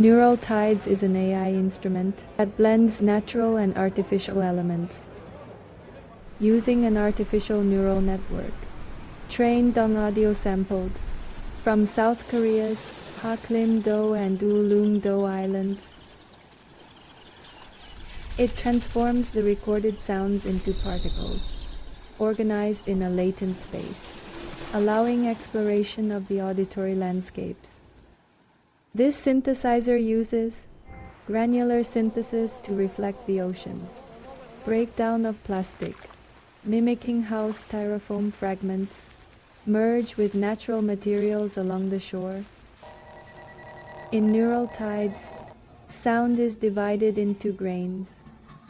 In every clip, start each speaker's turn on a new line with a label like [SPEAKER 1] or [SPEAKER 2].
[SPEAKER 1] Neural Tides is an AI instrument that blends natural and artificial elements. Using an artificial neural network, trained on audio sampled from South Korea's Haklim-do and Ulleung-do Islands, it transforms the recorded sounds into particles, organized in a latent space, allowing exploration of the auditory landscapes. This synthesizer uses granular synthesis to reflect the oceans, breakdown of plastic, mimicking how styrofoam fragments merge with natural materials along the shore. In neural tides, sound is divided into grains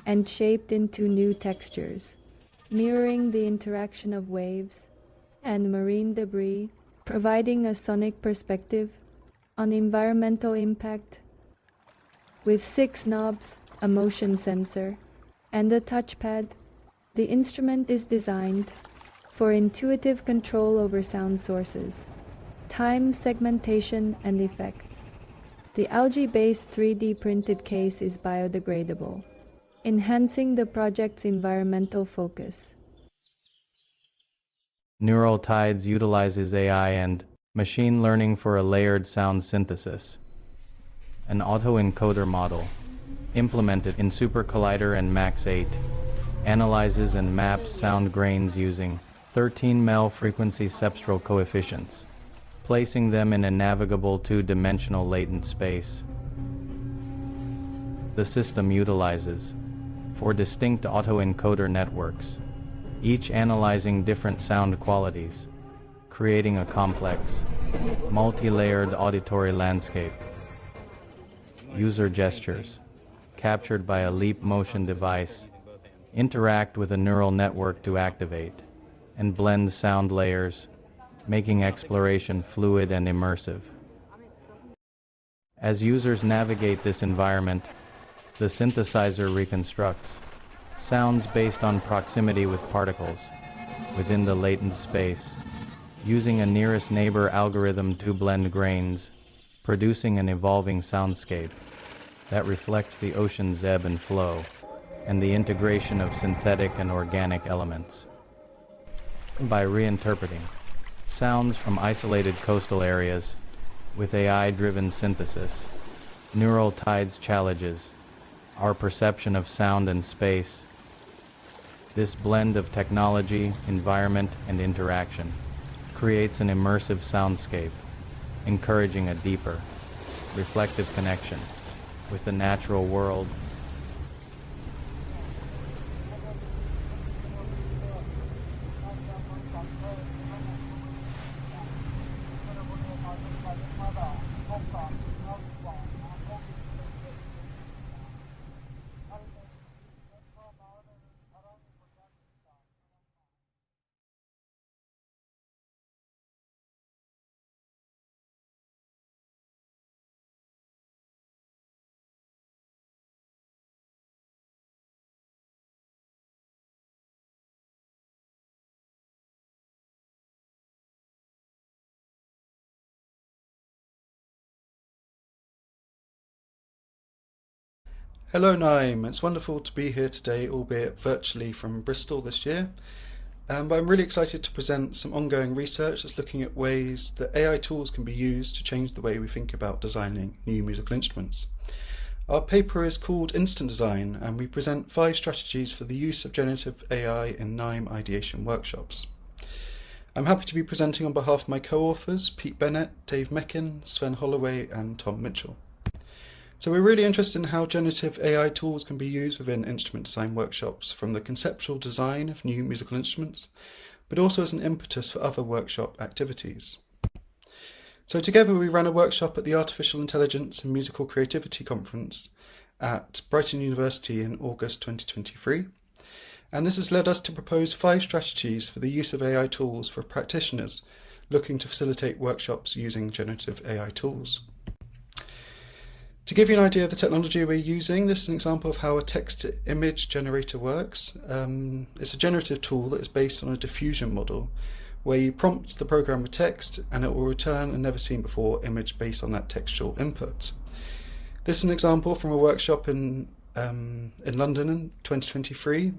[SPEAKER 1] and shaped into new textures, mirroring the interaction of waves and marine debris, providing a sonic perspective on environmental impact. With 6 knobs, a motion sensor, and a touchpad, the instrument is designed for intuitive control over sound sources, time segmentation, and effects. The algae-based 3D printed case is biodegradable, enhancing the project's environmental focus.
[SPEAKER 2] Neural Tides utilizes AI and machine learning for a layered sound synthesis. An autoencoder model, implemented in Super Collider and Max 8, analyzes and maps sound grains using 13 MEL frequency cepstral coefficients, placing them in a navigable 2-dimensional latent space. The system utilizes 4 distinct autoencoder networks, each analyzing different sound qualities, creating a complex, multi-layered auditory landscape. User gestures, captured by a leap motion device, interact with a neural network to activate and blend sound layers, making exploration fluid and immersive. As users navigate this environment, the synthesizer reconstructs sounds based on proximity with particles within the latent space, using a nearest neighbor algorithm to blend grains, producing an evolving soundscape that reflects the ocean's ebb and flow and the integration of synthetic and organic elements. By reinterpreting sounds from isolated coastal areas with AI-driven synthesis, Neural Tides challenges our perception of sound and space. This blend of technology, environment, and interaction creates an immersive soundscape, encouraging a deeper, reflective connection with the natural world.
[SPEAKER 3] Hello NIME, it's wonderful to be here today, albeit virtually from Bristol this year. But I'm really excited to present some ongoing research that's looking at ways that AI tools can be used to change the way we think about designing new musical instruments. Our paper is called Instant Design, and we present 5 strategies for the use of generative AI in NIME ideation workshops. I'm happy to be presenting on behalf of my co-authors, Pete Bennett, Dave Meckin, Sven Holloway, and Tom Mitchell. So we're really interested in how generative AI tools can be used within instrument design workshops, from the conceptual design of new musical instruments, but also as an impetus for other workshop activities. So together we ran a workshop at the Artificial Intelligence and Musical Creativity Conference at Brighton University in August 2023. And this has led us to propose 5 strategies for the use of AI tools for practitioners looking to facilitate workshops using generative AI tools. To give you an idea of the technology we're using, this is an example of how a text-to-image generator works. It's a generative tool that is based on a diffusion model, where you prompt the program with text and it will return a never-seen-before image based on that textual input. This is an example from a workshop in London in 2023,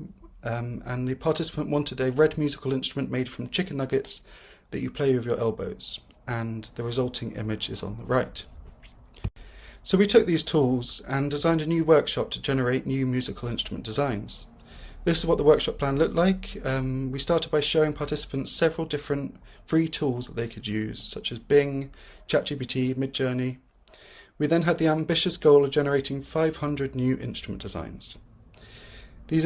[SPEAKER 3] and the participant wanted a red musical instrument made from chicken nuggets that you play with your elbows, and the resulting image is on the right. So we took these tools and designed a new workshop to generate new musical instrument designs. This is what the workshop plan looked like. We started by showing participants several different free tools that they could use, such as Bing, ChatGPT, Midjourney. We then had the ambitious goal of generating 500 new instrument designs. These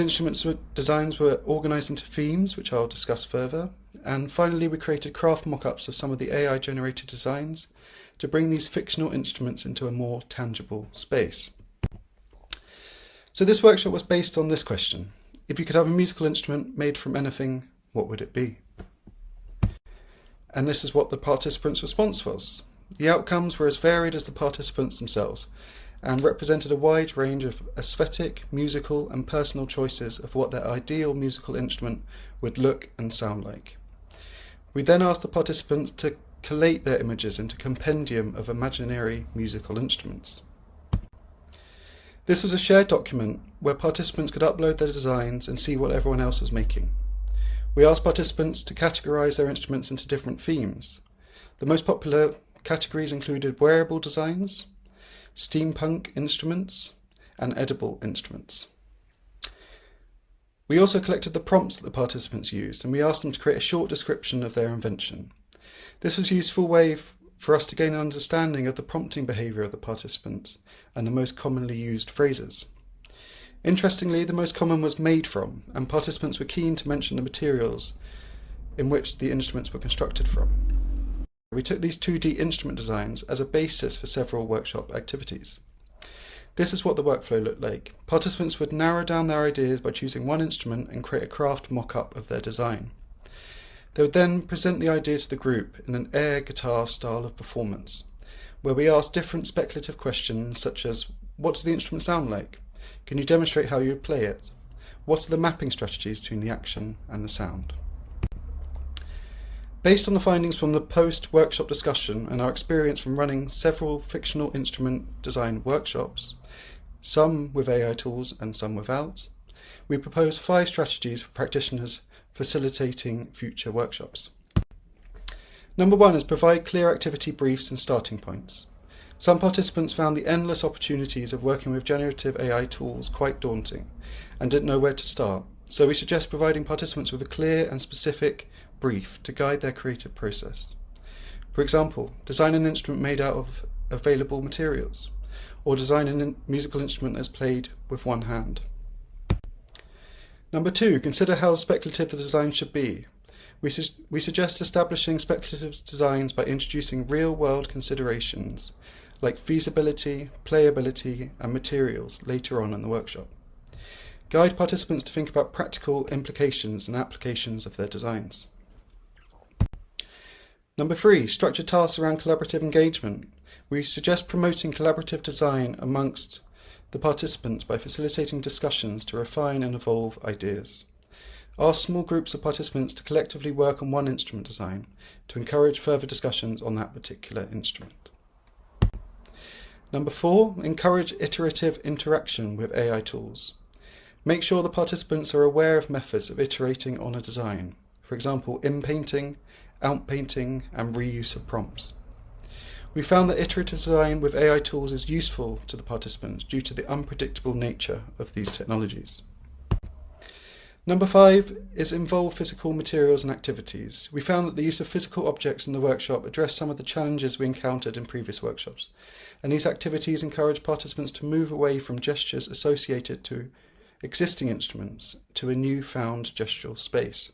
[SPEAKER 3] designs were organised into themes, which I'll discuss further, and finally we created craft mock-ups of some of the AI-generated designs to bring these fictional instruments into a more tangible space. So this workshop was based on this question: if you could have a musical instrument made from anything, what would it be? And this is what the participants' response was. The outcomes were as varied as the participants themselves, and represented a wide range of aesthetic, musical and personal choices of what their ideal musical instrument would look and sound like. We then asked the participants to collate their images into a compendium of imaginary musical instruments. This was a shared document where participants could upload their designs and see what everyone else was making. We asked participants to categorise their instruments into different themes. The most popular categories included wearable designs, steampunk instruments, and edible instruments. We also collected the prompts that the participants used, and we asked them to create a short description of their invention. This was a useful way for us to gain an understanding of the prompting behaviour of the participants and the most commonly used phrases. Interestingly, the most common was made from, and participants were keen to mention the materials in which the instruments were constructed from. We took these 2D instrument designs as a basis for several workshop activities. This is what the workflow looked like. Participants would narrow down their ideas by choosing one instrument and create a craft mock-up of their design. They would then present the idea to the group in an air guitar style of performance, where we asked different speculative questions such as, what does the instrument sound like? Can you demonstrate how you would play it? What are the mapping strategies between the action and the sound? Based on the findings from the post-workshop discussion and our experience from running several fictional instrument design workshops, some with AI tools and some without, we proposed 5 strategies for practitioners facilitating future workshops. Number 1 is provide clear activity briefs and starting points. Some participants found the endless opportunities of working with generative AI tools quite daunting and didn't know where to start, so we suggest providing participants with a clear and specific brief to guide their creative process. For example, design an instrument made out of available materials, or design a musical instrument that's played with one hand. Number 2, consider how speculative the design should be. We suggest establishing speculative designs by introducing real-world considerations like feasibility, playability, and materials later on in the workshop. Guide participants to think about practical implications and applications of their designs. Number 3, structure tasks around collaborative engagement. We suggest promoting collaborative design amongst the participants by facilitating discussions to refine and evolve ideas. Ask small groups of participants to collectively work on one instrument design to encourage further discussions on that particular instrument. Number 4, encourage iterative interaction with AI tools. Make sure the participants are aware of methods of iterating on a design, for example, in-painting, out-painting, and reuse of prompts. We found that iterative design with AI tools is useful to the participants due to the unpredictable nature of these technologies. Number 5 is involve physical materials and activities. We found that the use of physical objects in the workshop addressed some of the challenges we encountered in previous workshops, and these activities encourage participants to move away from gestures associated to existing instruments to a newfound gestural space.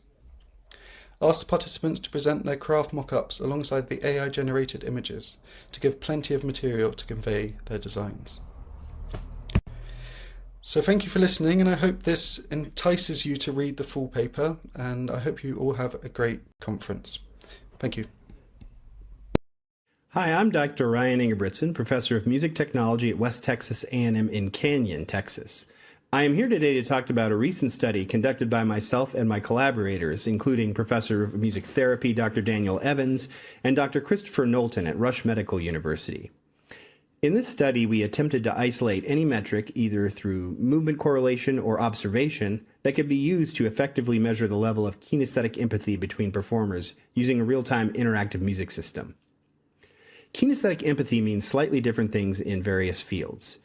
[SPEAKER 3] Ask the participants to present their craft mock-ups alongside the AI-generated images to give plenty of material to convey their designs. So thank you for listening, and I hope this entices you to read the full paper, and I hope you all have a great conference. Thank you.
[SPEAKER 4] Hi, I'm Dr. Ryan Ingebrigtsen, Professor of Music Technology at West Texas A&M in Canyon, Texas. I am here today to talk about a recent study conducted by myself and my collaborators, including Professor of Music Therapy Dr. Daniel Evans and Dr. Christopher Knowlton at Rush Medical University. In this study, we attempted to isolate any metric, either through movement correlation or observation, that could be used to effectively measure the level of kinesthetic empathy between performers using a real-time interactive music system. Kinesthetic empathy means slightly different things in various fields.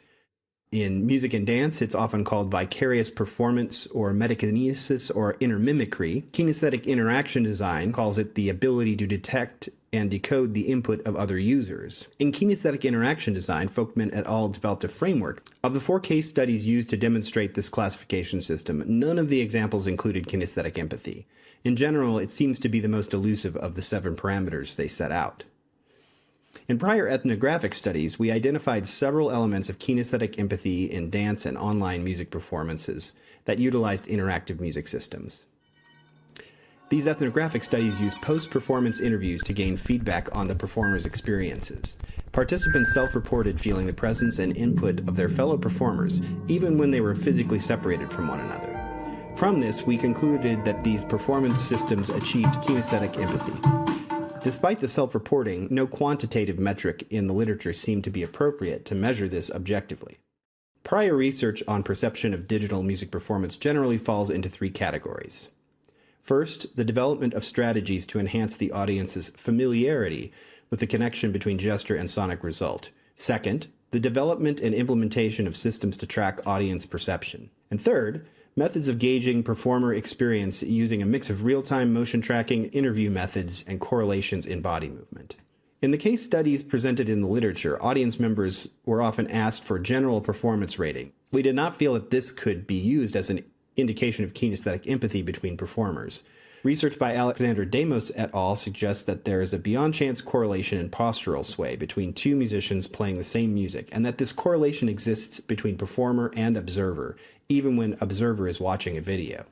[SPEAKER 4] In music and dance, it's often called vicarious performance or metakinesis or intermimicry. Kinesthetic interaction design calls it the ability to detect and decode the input of other users. In kinesthetic interaction design, Folkman et al. Developed a framework. Of the 4 case studies used to demonstrate this classification system, none of the examples included kinesthetic empathy. In general, it seems to be the most elusive of the 7 parameters they set out. In prior ethnographic studies, we identified several elements of kinesthetic empathy in dance and online music performances that utilized interactive music systems. These ethnographic studies used post-performance interviews to gain feedback on the performers' experiences. Participants self-reported feeling the presence and input of their fellow performers, even when they were physically separated from one another. From this, we concluded that these performance systems achieved kinesthetic empathy. Despite the self-reporting, no quantitative metric in the literature seemed to be appropriate to measure this objectively. Prior research on perception of digital music performance generally falls into 3 categories. First, the development of strategies to enhance the audience's familiarity with the connection between gesture and sonic result. Second, the development and implementation of systems to track audience perception. And third, methods of gauging performer experience using a mix of real-time motion tracking, interview methods, and correlations in body movement. In the case studies presented in the literature, audience members were often asked for general performance rating. We did not feel that this could be used as an indication of kinesthetic empathy between performers. Research by Alexander Demos et al. Suggests that there is a beyond chance correlation in postural sway between 2 musicians playing the same music, and that this correlation exists between performer and observer, even when observer is watching a video.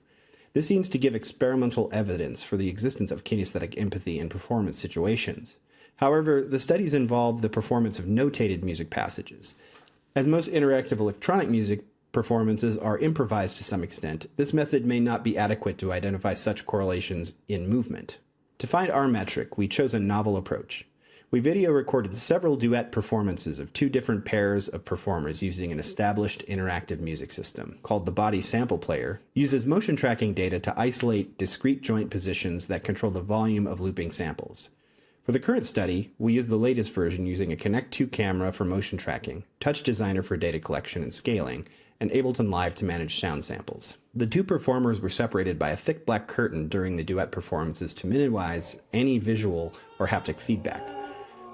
[SPEAKER 4] This seems to give experimental evidence for the existence of kinesthetic empathy in performance situations. However, the studies involve the performance of notated music passages. As most interactive electronic music performances are improvised to some extent, this method may not be adequate to identify such correlations in movement. To find our metric, we chose a novel approach. We video recorded several duet performances of 2 different pairs of performers using an established interactive music system called the Body Sample Player. Uses motion tracking data to isolate discrete joint positions that control the volume of looping samples. For the current study, we used the latest version using a Connect 2 camera for motion tracking, Touch Designer for data collection and scaling, and Ableton Live to manage sound samples. The 2 performers were separated by a thick black curtain during the duet performances to minimize any visual or haptic feedback.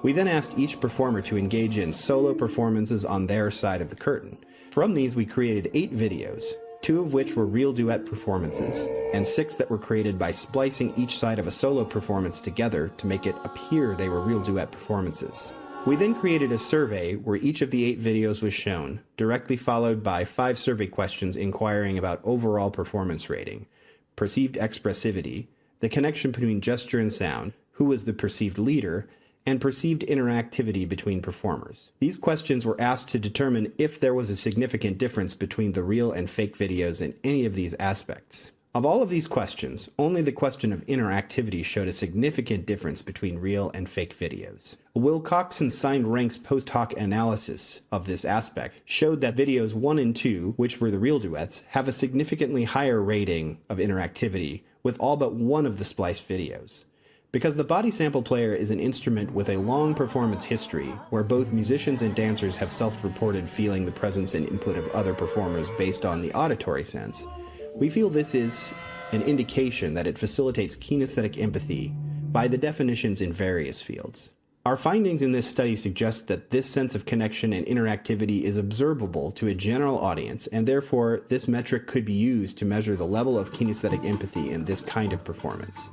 [SPEAKER 4] We then asked each performer to engage in solo performances on their side of the curtain. From these, we created 8 videos, 2 of which were real duet performances, and 6 that were created by splicing each side of a solo performance together to make it appear they were real duet performances. We then created a survey where each of the 8 videos was shown, directly followed by 5 survey questions inquiring about overall performance rating, perceived expressivity, the connection between gesture and sound, who was the perceived leader, and perceived interactivity between performers. These questions were asked to determine if there was a significant difference between the real and fake videos in any of these aspects. Of all of these questions, only the question of interactivity showed a significant difference between real and fake videos. A Wilcoxon signed ranks post hoc analysis of this aspect showed that videos 1 and 2, which were the real duets, have a significantly higher rating of interactivity with all but one of the spliced videos. Because the Body Sample Player is an instrument with a long performance history, where both musicians and dancers have self-reported feeling the presence and input of other performers based on the auditory sense, we feel this is an indication that it facilitates kinesthetic empathy by the definitions in various fields. Our findings in this study suggest that this sense of connection and interactivity is observable to a general audience, and therefore this metric could be used to measure the level of kinesthetic empathy in this kind of performance.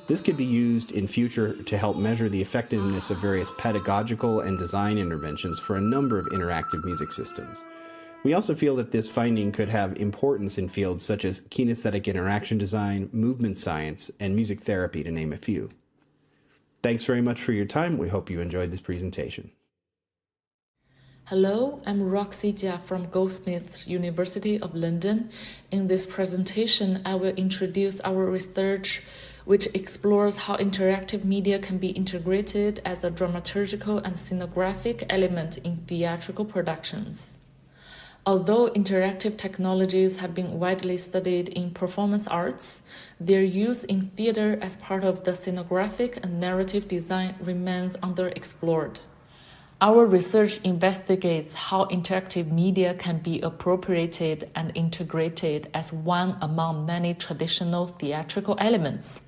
[SPEAKER 4] This could be used in future to help measure the effectiveness of various pedagogical and design interventions for a number of interactive music systems. We also feel that this finding could have importance in fields such as kinesthetic interaction design, movement science, and music therapy, to name a few. Thanks very much for your time. We hope you enjoyed this presentation.
[SPEAKER 5] Hello, I'm Roxy Jia from Goldsmiths University of London. In this presentation, I will introduce our research which explores how interactive media can be integrated as a dramaturgical and scenographic element in theatrical productions. Although interactive technologies have been widely studied in performance arts, their use in theater as part of the scenographic and narrative design remains underexplored. Our research investigates how interactive media can be appropriated and integrated as one among many traditional theatrical elements,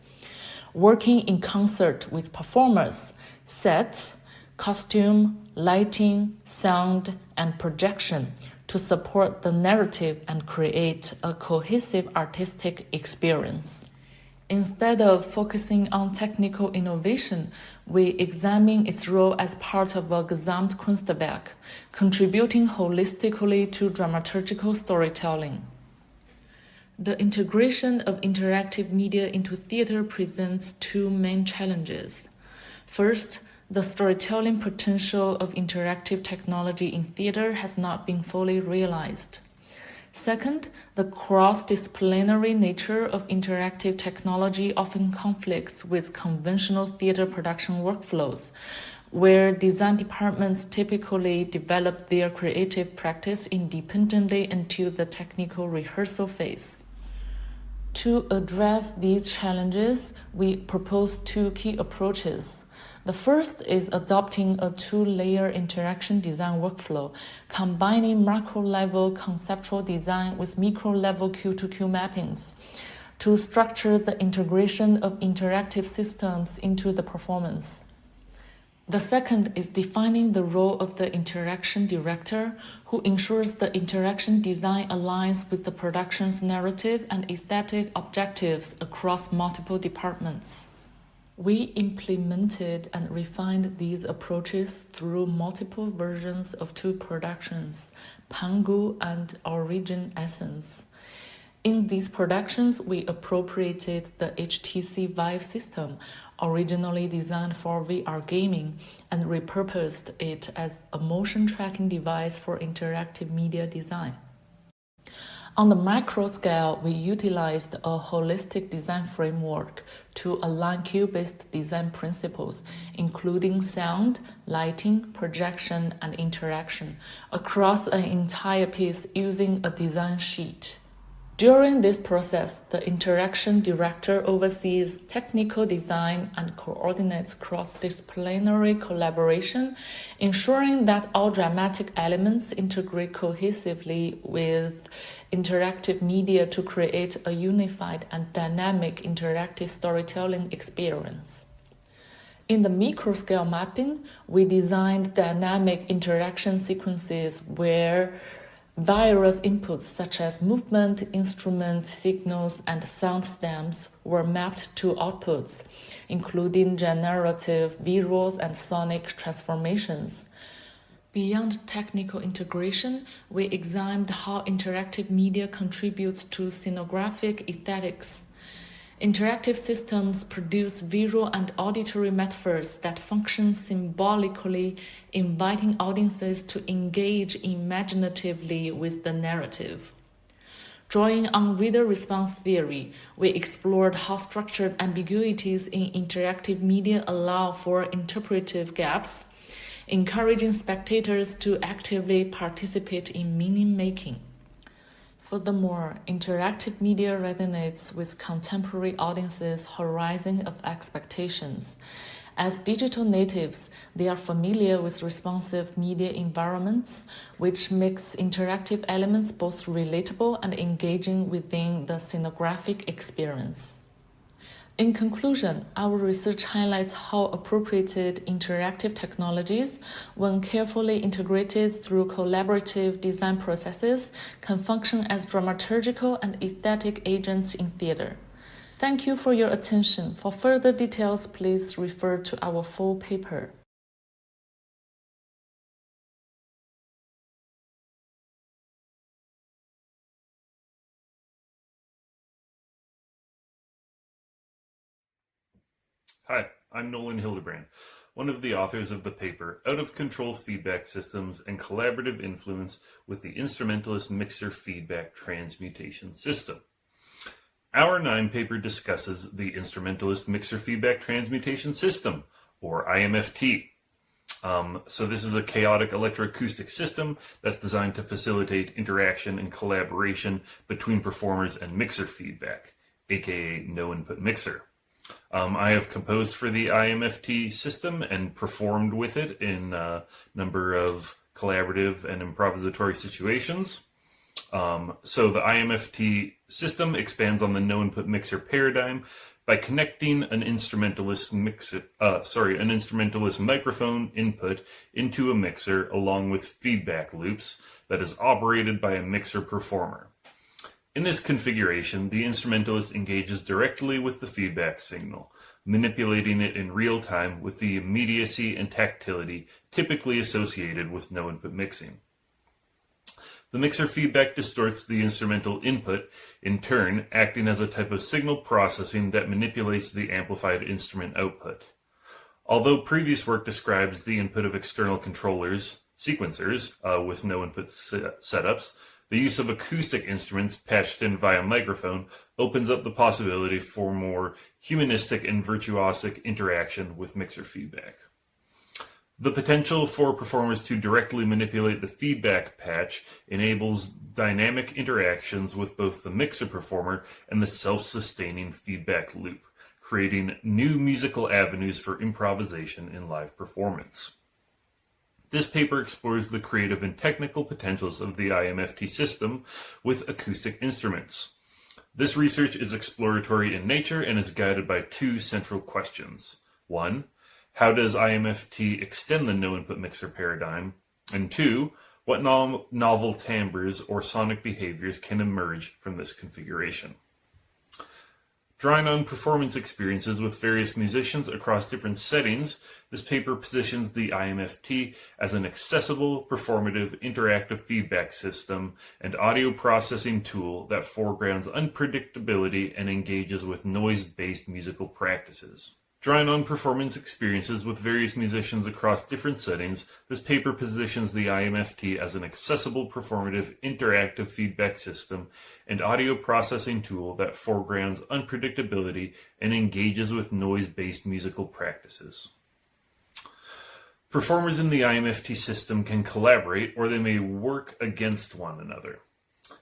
[SPEAKER 5] working in concert with performers, set, costume, lighting, sound, and projection to support the narrative and create a cohesive artistic experience. Instead of focusing on technical innovation, we examine its role as part of a Gesamtkunstwerk, contributing holistically to dramaturgical storytelling. The integration of interactive media into theater presents two main challenges. First, the storytelling potential of interactive technology in theater has not been fully realized. Second, the cross-disciplinary nature of interactive technology often conflicts with conventional theater production workflows, where design departments typically develop their creative practice independently until the technical rehearsal phase. To address these challenges, we propose two key approaches. The first is adopting a two-layer interaction design workflow, combining macro-level conceptual design with micro-level Q2Q mappings to structure the integration of interactive systems into the performance. The second is defining the role of the interaction director, who ensures the interaction design aligns with the production's narrative and aesthetic objectives across multiple departments. We implemented and refined these approaches through multiple versions of two productions, Pangu and Origin Essence. In these productions, we appropriated the HTC Vive system, originally designed for VR gaming, and repurposed it as a motion tracking device for interactive media design. On the macro scale, we utilized a holistic design framework to align cue-based design principles, including sound, lighting, projection, and interaction, across an entire piece using a design sheet. During this process, the interaction director oversees technical design and coordinates cross-disciplinary collaboration, ensuring that all dramatic elements integrate cohesively with interactive media to create a unified and dynamic interactive storytelling experience. In the microscale mapping, we designed dynamic interaction sequences where various inputs such as movement, instrument, signals, and sound stems were mapped to outputs, including generative visuals and sonic transformations. Beyond technical integration, we examined how interactive media contributes to scenographic aesthetics. Interactive systems produce visual and auditory metaphors that function symbolically, inviting audiences to engage imaginatively with the narrative. Drawing on reader response theory, we explored how structured ambiguities in interactive media allow for interpretive gaps, encouraging spectators to actively participate in meaning-making. Furthermore, interactive media resonates with contemporary audiences' horizon of expectations. As digital natives, they are familiar with responsive media environments, which makes interactive elements both relatable and engaging within the scenographic experience. In conclusion, our research highlights how appropriated interactive technologies, when carefully integrated through collaborative design processes, can function as dramaturgical and aesthetic agents in theater. Thank you for your attention. For further details, please refer to our full paper.
[SPEAKER 6] Hi, I'm Nolan Hildebrand, one of the authors of the paper Out of Control Feedback Systems and Collaborative Influence with the Instrumentalist Mixer Feedback Transmutation System. Our NIME paper discusses the Instrumentalist Mixer Feedback Transmutation System, or IMFT. So this is a chaotic electroacoustic system that's designed to facilitate interaction and collaboration between performers and mixer feedback, aka no input mixer. I have composed for the IMFT system and performed with it in a number of collaborative and improvisatory situations. So the IMFT system expands on the no input mixer paradigm by connecting an instrumentalist microphone input into a mixer along with feedback loops that is operated by a mixer performer. In this configuration, the instrumentalist engages directly with the feedback signal, manipulating it in real time with the immediacy and tactility typically associated with no input mixing. The mixer feedback distorts the instrumental input, in turn acting as a type of signal processing that manipulates the amplified instrument output. Although previous work describes the input of external controllers, sequencers, with no input setups, the use of acoustic instruments patched in via microphone opens up the possibility for more humanistic and virtuosic interaction with mixer feedback. The potential for performers to directly manipulate the feedback patch enables dynamic interactions with both the mixer performer and the self-sustaining feedback loop, creating new musical avenues for improvisation in live performance. This paper explores the creative and technical potentials of the IMFT system with acoustic instruments. This research is exploratory in nature and is guided by two central questions. 1. How does IMFT extend the no-input mixer paradigm? And 2, what novel timbres or sonic behaviors can emerge from this configuration? Drawing on performance experiences with various musicians across different settings, this paper positions the IMFT as an accessible, performative, interactive feedback system and audio processing tool that foregrounds unpredictability and engages with noise-based musical practices. Drawing on performance experiences with various musicians across different settings, this paper positions the IMFT as an accessible, performative, interactive feedback system and audio processing tool that foregrounds unpredictability and engages with noise-based musical practices. Performers in the IMFT system can collaborate, or they may work against one another.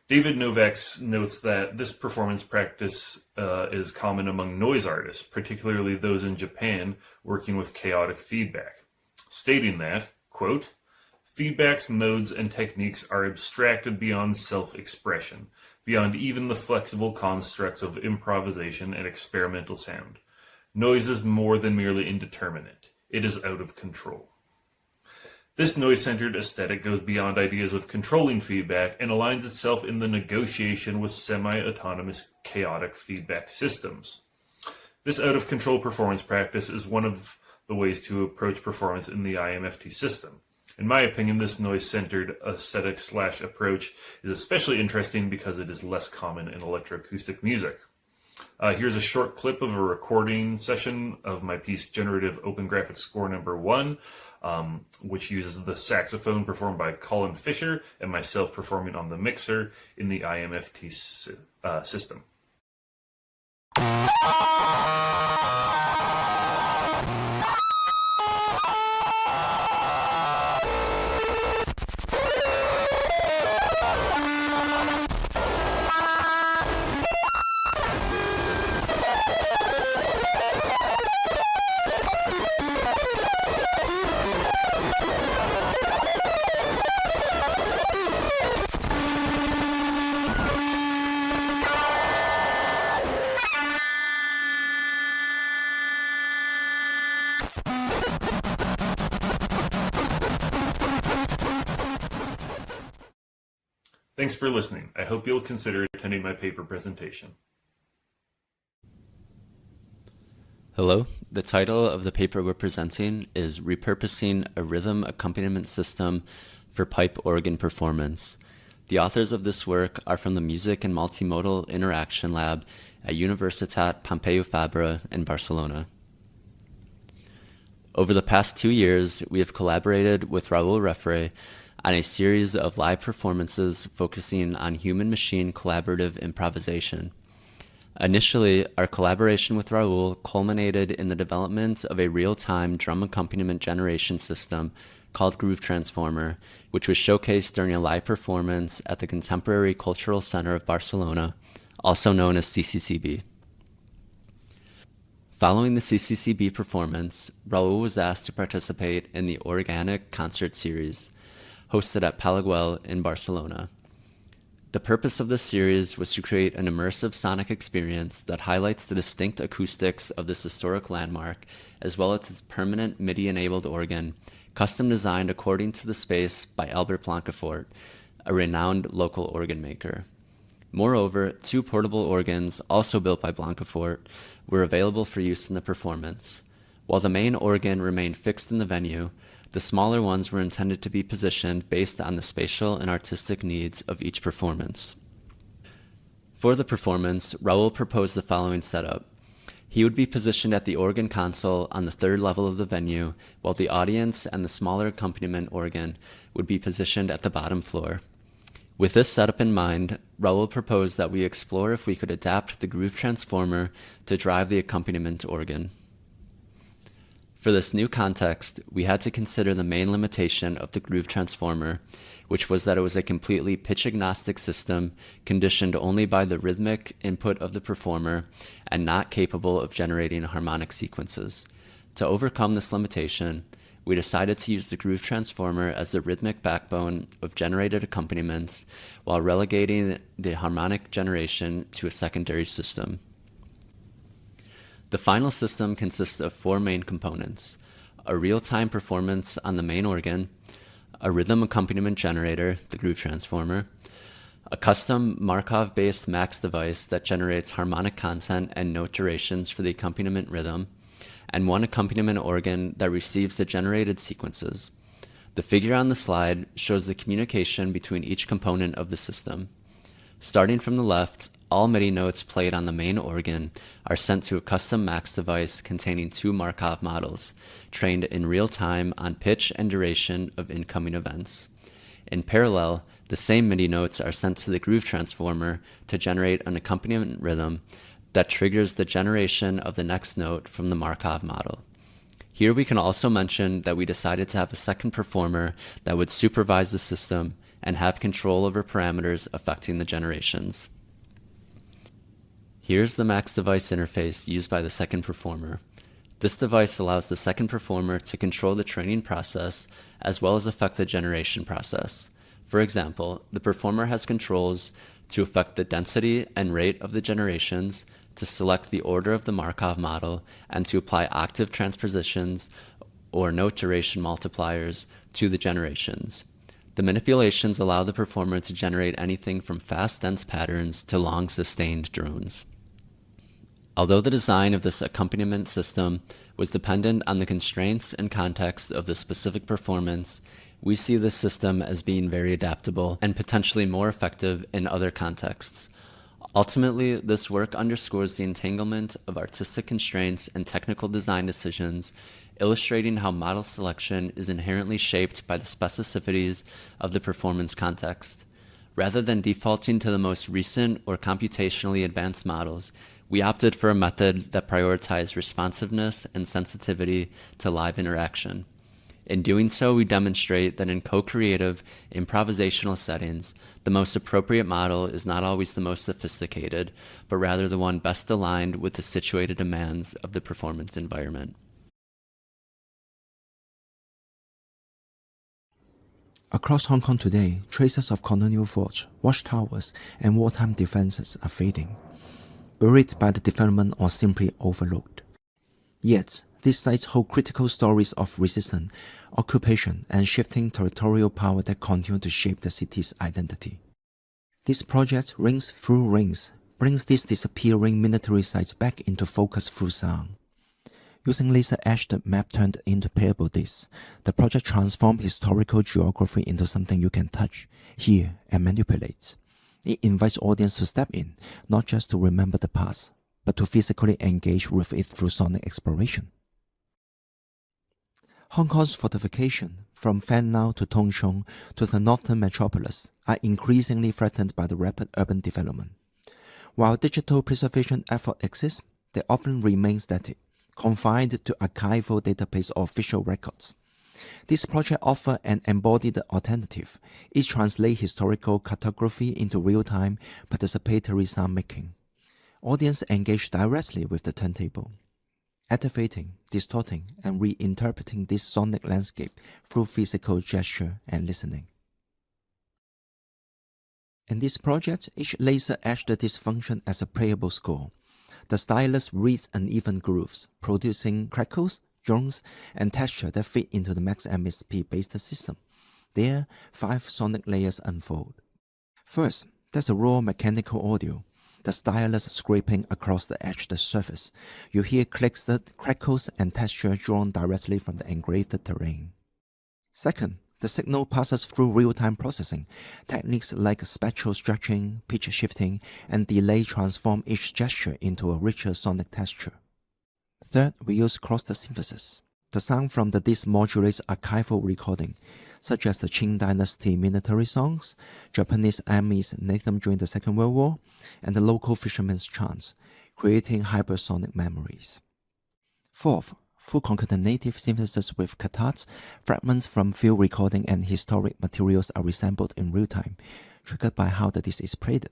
[SPEAKER 6] David Novak notes that this performance practice is common among noise artists, particularly those in Japan working with chaotic feedback, stating that, quote, feedback's modes and techniques are abstracted beyond self-expression, beyond even the flexible constructs of improvisation and experimental sound. Noise is more than merely indeterminate. It is out of control. This noise-centered aesthetic goes beyond ideas of controlling feedback and aligns itself in the negotiation with semi-autonomous chaotic feedback systems. This out-of-control performance practice is one of the ways to approach performance in the IMFT system. In my opinion, this noise-centered aesthetic/approach is especially interesting because it is less common in electroacoustic music. Here's a short clip of a recording session of my piece Generative Open Graphics Score number 1, which uses the saxophone performed by Colin Fisher and myself performing on the mixer in the IMFT system. Thanks for listening. I hope you'll consider attending my paper presentation.
[SPEAKER 7] Hello, the title of the paper we're presenting is Repurposing a Rhythm Accompaniment System for Pipe Organ Performance. The authors of this work are from the Music and Multimodal Interaction Lab at Universitat Pompeu Fabra in Barcelona. Over the past 2 years, we have collaborated with Raul Refre on a series of live performances focusing on human-machine collaborative improvisation. Initially, our collaboration with Raul culminated in the development of a real-time drum accompaniment generation system called Groove Transformer, which was showcased during a live performance at the Contemporary Cultural Center of Barcelona, also known as CCCB. Following the CCCB performance, Raul was asked to participate in the Organic Concert Series, hosted at Palaguel in Barcelona. The purpose of this series was to create an immersive sonic experience that highlights the distinct acoustics of this historic landmark, as well as its permanent MIDI-enabled organ, custom designed according to the space by Albert Blancafort, a renowned local organ maker. Moreover, 2 portable organs, also built by Blancafort, were available for use in the performance. While the main organ remained fixed in the venue, the smaller ones were intended to be positioned based on the spatial and artistic needs of each performance. For the performance, Raul proposed the following setup. He would be positioned at the organ console on the 3rd level of the venue, while the audience and the smaller accompaniment organ would be positioned at the bottom floor. With this setup in mind, Raul proposed that we explore if we could adapt the Groove Transformer to drive the accompaniment organ. For this new context, we had to consider the main limitation of the Groove Transformer, which was that it was a completely pitch-agnostic system conditioned only by the rhythmic input of the performer and not capable of generating harmonic sequences. To overcome this limitation, we decided to use the Groove Transformer as the rhythmic backbone of generated accompaniments while relegating the harmonic generation to a secondary system. The final system consists of 4 main components: a real-time performance on the main organ, a rhythm accompaniment generator, the Groove Transformer, a custom Markov-based max device that generates harmonic content and note durations for the accompaniment rhythm, and 1 accompaniment organ that receives the generated sequences. The figure on the slide shows the communication between each component of the system. Starting from the left, all MIDI notes played on the main organ are sent to a custom max device containing 2 Markov models, trained in real time on pitch and duration of incoming events. In parallel, the same MIDI notes are sent to the Groove Transformer to generate an accompaniment rhythm that triggers the generation of the next note from the Markov model. Here we can also mention that we decided to have a second performer that would supervise the system and have control over parameters affecting the generations. Here's the max device interface used by the second performer. This device allows the second performer to control the training process as well as affect the generation process. For example, the performer has controls to affect the density and rate of the generations, to select the order of the Markov model, and to apply octave transpositions or note duration multipliers to the generations. The manipulations allow the performer to generate anything from fast, dense patterns to long, sustained drones. Although the design of this accompaniment system was dependent on the constraints and context of the specific performance, we see this system as being very adaptable and potentially more effective in other contexts. Ultimately, this work underscores the entanglement of artistic constraints and technical design decisions, illustrating how model selection is inherently shaped by the specificities of the performance context. Rather than defaulting to the most recent or computationally advanced models, we opted for a method that prioritized responsiveness and sensitivity to live interaction. In doing so, we demonstrate that in co-creative, improvisational settings, the most appropriate model is not always the most sophisticated, but rather the one best aligned with the situated demands of the performance environment.
[SPEAKER 8] Across Hong Kong today, traces of colonial forts, watchtowers, and wartime defenses are fading, buried by the development or simply overlooked. Yet, these sites hold critical stories of resistance, occupation, and shifting territorial power that continue to shape the city's identity. This project, Rings Through Rings, brings these disappearing military sites back into focus through sound. Using laser-etched map turned into playable discs, the project transforms historical geography into something you can touch, hear, and manipulate. It invites audience to step in, not just to remember the past, but to physically engage with it through sonic exploration. Hong Kong's fortification, from Fan Lao to Tung Chung to the northern metropolis, are increasingly threatened by the rapid urban development. While digital preservation effort exists, they often remain static, confined to archival database or visual records. This project offers an embodied alternative. It translates historical cartography into real-time participatory sound making. Audience engage directly with the turntable, activating, distorting, and reinterpreting this sonic landscape through physical gesture and listening. In this project, each laser etched this function as a playable score. The stylus reads uneven grooves, producing crackles, drones, and texture that fit into the max MSP-based system. There, 5 sonic layers unfold. First, there's a raw mechanical audio, the stylus scraping across the etched surface. You hear clicks, crackles, and texture drawn directly from the engraved terrain. Second, the signal passes through real-time processing. Techniques like spectral stretching, pitch shifting, and delay transform each gesture into a richer sonic texture. Third, we use crossed synthesis. The sound from the disc modulates archival recording, such as the Qing Dynasty military songs, Japanese army's anthem during the Second World War, and the local fishermen's chants, creating hypersonic memories. Fourth, through concatenative synthesis with cathartes, fragments from field recording and historic materials are resampled in real time, triggered by how the disc is played.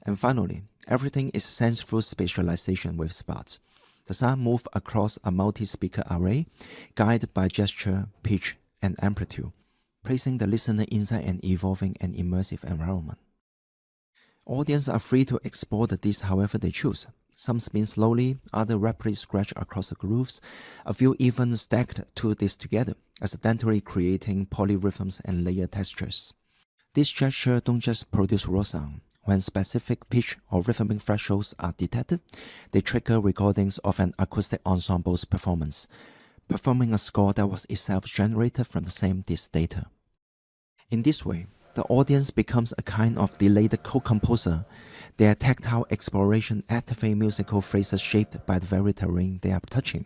[SPEAKER 8] And finally, everything is sensed through spatialization with spots. The sound moves across a multi-speaker array, guided by gesture, pitch, and amplitude, placing the listener inside an evolving and immersive environment. Audiences are free to explore the disc however they choose. Some spin slowly, others rapidly scratch across the grooves, a few even stacked 2 discs together, accidentally creating polyrhythms and layer textures. These gestures don't just produce raw sound. When specific pitch or rhythmic thresholds are detected, they trigger recordings of an acoustic ensemble's performance, performing a score that was itself generated from the same disc data. In this way, the audience becomes a kind of delayed co-composer. Their tactile exploration activates musical phrases shaped by the very terrain they are touching.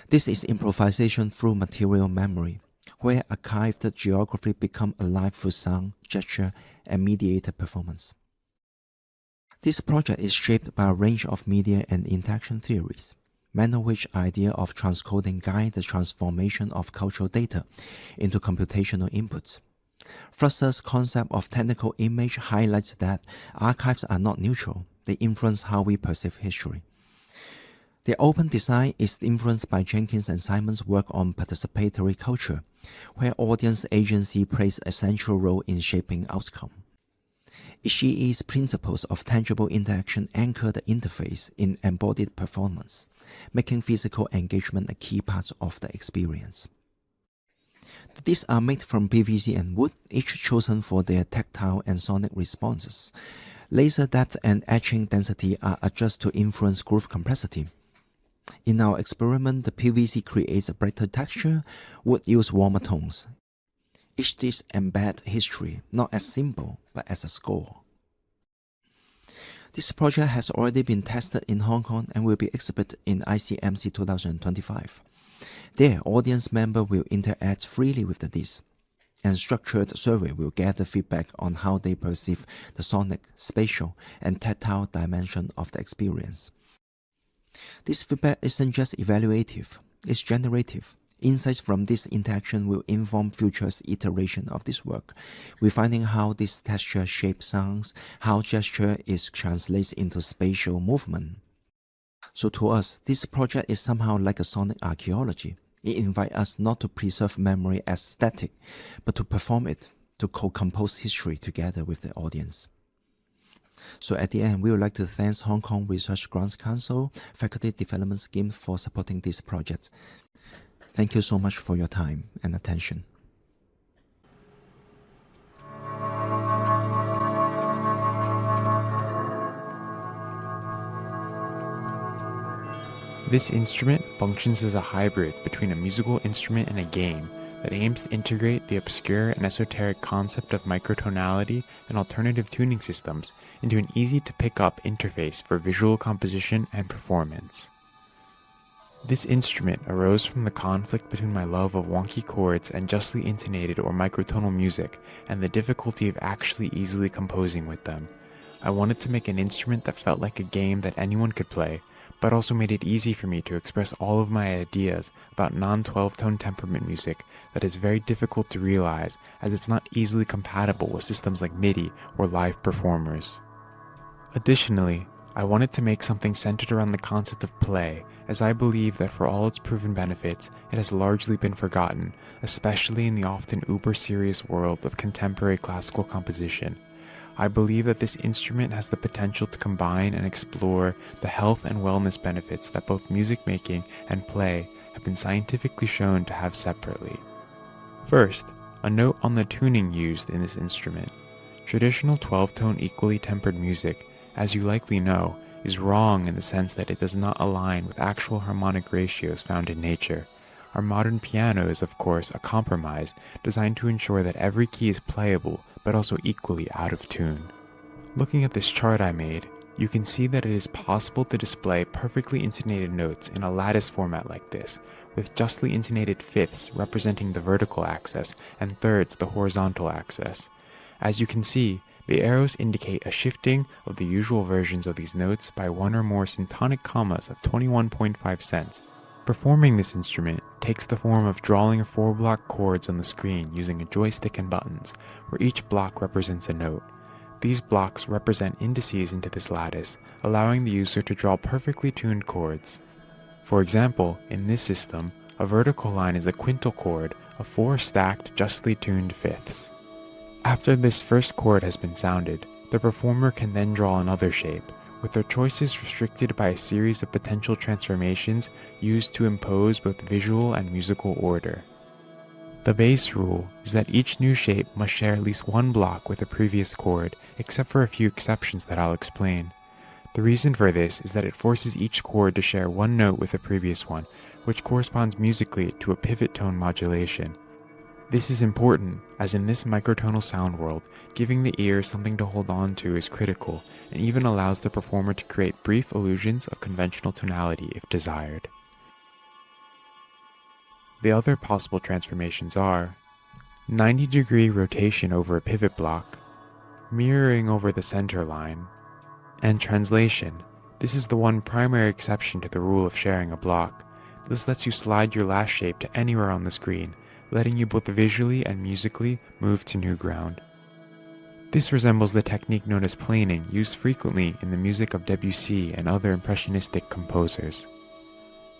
[SPEAKER 8] This is improvisation through material memory, where archived geography becomes alive through sound, gesture, and mediated performance. This project is shaped by a range of media and interaction theories, many of which idea of transcoding guide the transformation of cultural data into computational inputs. Flusser's concept of technical image highlights that archives are not neutral, they influence how we perceive history. The open design is influenced by Jenkins and Simon's work on participatory culture, where audience agency plays a central role in shaping outcome. Ishii's principles of tangible interaction anchor the interface in embodied performance, making physical engagement a key part of the experience. The discs are made from PVC and wood, each chosen for their tactile and sonic responses. Laser depth and etching density are adjusted to influence groove complexity. In our experiment, the PVC creates a brighter texture, wood uses warmer tones. Each disc embeds history, not as symbol, but as a score. This project has already been tested in Hong Kong and will be exhibited in ICMC 2025. There, audience members will interact freely with the disc, and structured survey will gather feedback on how they perceive the sonic, spatial, and tactile dimension of the experience. This feedback isn't just evaluative, it's generative. Insights from this interaction will inform future iteration of this work, refining how this texture shapes sounds, how gesture is translated into spatial movement. So to us, this project is somehow like a sonic archaeology. It invites us not to preserve memory as static, but to perform it, to co-compose history together with the audience. So at the end, we would like to thank Hong Kong Research Grants Council Faculty Development Scheme for supporting this project. Thank you so much for your time and attention.
[SPEAKER 9] This instrument functions as a hybrid between a musical instrument and a game that aims to integrate the obscure and esoteric concept of microtonality and alternative tuning systems into an easy-to-pick-up interface for visual composition and performance. This instrument arose from the conflict between my love of wonky chords and justly intonated or microtonal music and the difficulty of actually easily composing with them. I wanted to make an instrument that felt like a game that anyone could play, but also made it easy for me to express all of my ideas about non-12-tone temperament music that is very difficult to realize, as it's not easily compatible with systems like MIDI or live performers. Additionally, I wanted to make something centered around the concept of play, as I believe that for all its proven benefits, it has largely been forgotten, especially in the often uber-serious world of contemporary classical composition. I believe that this instrument has the potential to combine and explore the health and wellness benefits that both music making and play have been scientifically shown to have separately. First, a note on the tuning used in this instrument. Traditional 12-tone equally tempered music, as you likely know, is wrong in the sense that it does not align with actual harmonic ratios found in nature. Our modern piano is, of course, a compromise designed to ensure that every key is playable but also equally out of tune. Looking at this chart I made, you can see that it is possible to display perfectly intonated notes in a lattice format like this, with justly intonated fifths representing the vertical axis and thirds the horizontal axis. As you can see, the arrows indicate a shifting of the usual versions of these notes by one or more syntonic commas of 21.5 cents. Performing this instrument takes the form of drawing 4 block chords on the screen using a joystick and buttons, where each block represents a note. These blocks represent indices into this lattice, allowing the user to draw perfectly tuned chords. For example, in this system, a vertical line is a quintal chord of 4 stacked, justly tuned fifths. After this first chord has been sounded, the performer can then draw another shape, with their choices restricted by a series of potential transformations used to impose both visual and musical order. The base rule is that each new shape must share at least one block with the previous chord, except for a few exceptions that I'll explain. The reason for this is that it forces each chord to share one note with the previous one, which corresponds musically to a pivot tone modulation. This is important, as in this microtonal sound world, giving the ear something to hold on to is critical, and even allows the performer to create brief illusions of conventional tonality if desired. The other possible transformations are 90-degree rotation over a pivot block, mirroring over the center line, and translation. This is the one primary exception to the rule of sharing a block. This lets you slide your last shape to anywhere on the screen, letting you both visually and musically move to new ground. This resembles the technique known as planing, used frequently in the music of Debussy and other impressionistic composers.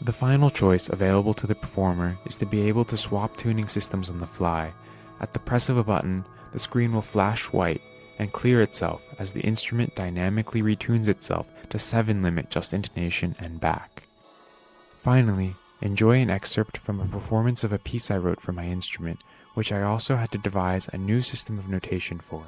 [SPEAKER 9] The final choice available to the performer is to be able to swap tuning systems on the fly. At the press of a button, the screen will flash white and clear itself as the instrument dynamically retunes itself to 7-limit just intonation and back. Finally, enjoy an excerpt from a performance of a piece I wrote for my instrument, which I also had to devise a new system of notation for.